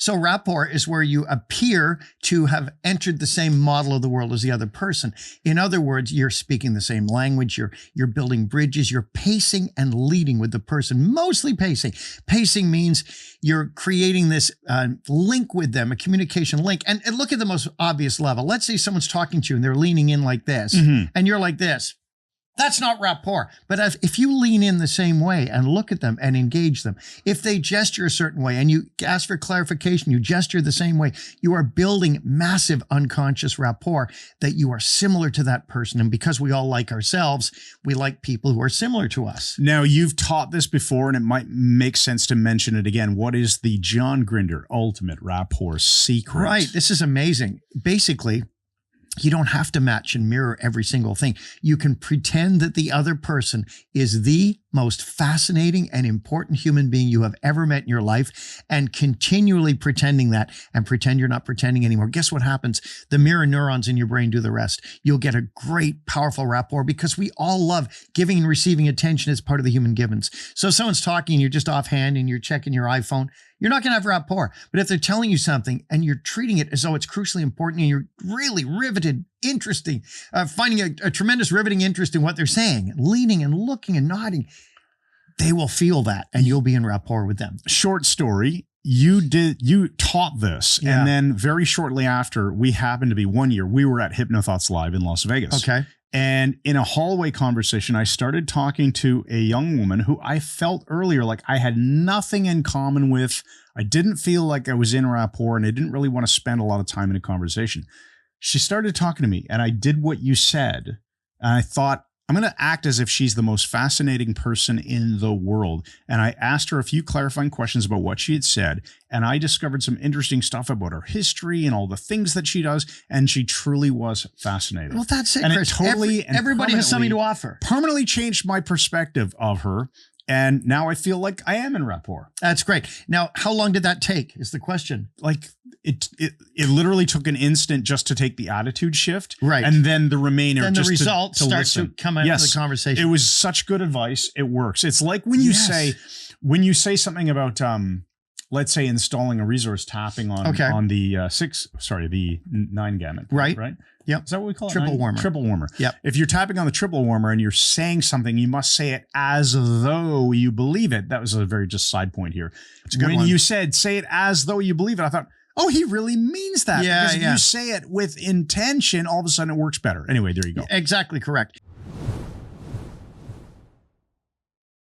So rapport is where you appear to have entered the same model of the world as the other person. In other words, you're speaking the same language, you're building bridges, you're pacing and leading with the person, mostly pacing. Pacing means you're creating this link with them, a communication link. And look at the most obvious level. Let's say someone's talking to you and they're leaning in like this, and you're like this. That's not rapport. But if you lean in the same way and look at them and engage them, if they gesture a certain way and you ask for clarification, you gesture the same way, you are building massive unconscious rapport that you are similar to that person. And because we all like ourselves, we like people who are similar to us. Now, you've taught this before, and it might make sense to mention it again. What is the John Grinder ultimate rapport secret? Right. This is amazing. Basically, you don't have to match and mirror every single thing. You can pretend that the other person is the most fascinating and important human being you have ever met in your life, and continually pretending that, and pretend you're not pretending anymore. Guess what happens? The mirror neurons in your brain do the rest. You'll get a great, powerful rapport because we all love giving and receiving attention as part of the human givens. So if someone's talking and you're just offhand and you're checking your iPhone, you're not going to have rapport. But if they're telling you something and you're treating it as though it's crucially important and you're really riveted, interesting, finding a tremendous riveting interest in what they're saying, leaning and looking and nodding, they will feel that and you'll be in rapport with them. Short story. You taught this. Yeah. And then very shortly after, we happened to be one year, we were at Hypnothoughts Live in Las Vegas. Okay. And in a hallway conversation, I started talking to a young woman who I felt earlier like I had nothing in common with. I didn't feel like I was in rapport, and I didn't really want to spend a lot of time in a conversation. She started talking to me, and I did what you said. And I thought, I'm going to act as if she's the most fascinating person in the world. And I asked her a few clarifying questions about what she had said. And I discovered some interesting stuff about her history and all the things that she does. And she truly was fascinating. Well, that's it, and Chris. It totally everybody has something to offer. Permanently changed my perspective of her. And now I feel like I am in rapport. That's great. Now, how long did that take is the question. Like it literally took an instant just to take the attitude shift. Right. And then the remainder then the just results to start listen. to come out of the conversation. It was such good advice. It works. It's like when you say something about let's say installing a resource tapping on the 9 gamut. Right. Right. Yep. Is that what we call it? Triple warmer. Triple warmer. Yep. If you're tapping on the triple warmer and you're saying something, you must say it as though you believe it. That was a very just side point here. It's a good when one. you said, say it as though you believe it, I thought, oh, he really means that. Yeah, because if you say it with intention, all of a sudden it works better. Anyway, there you go. Exactly correct.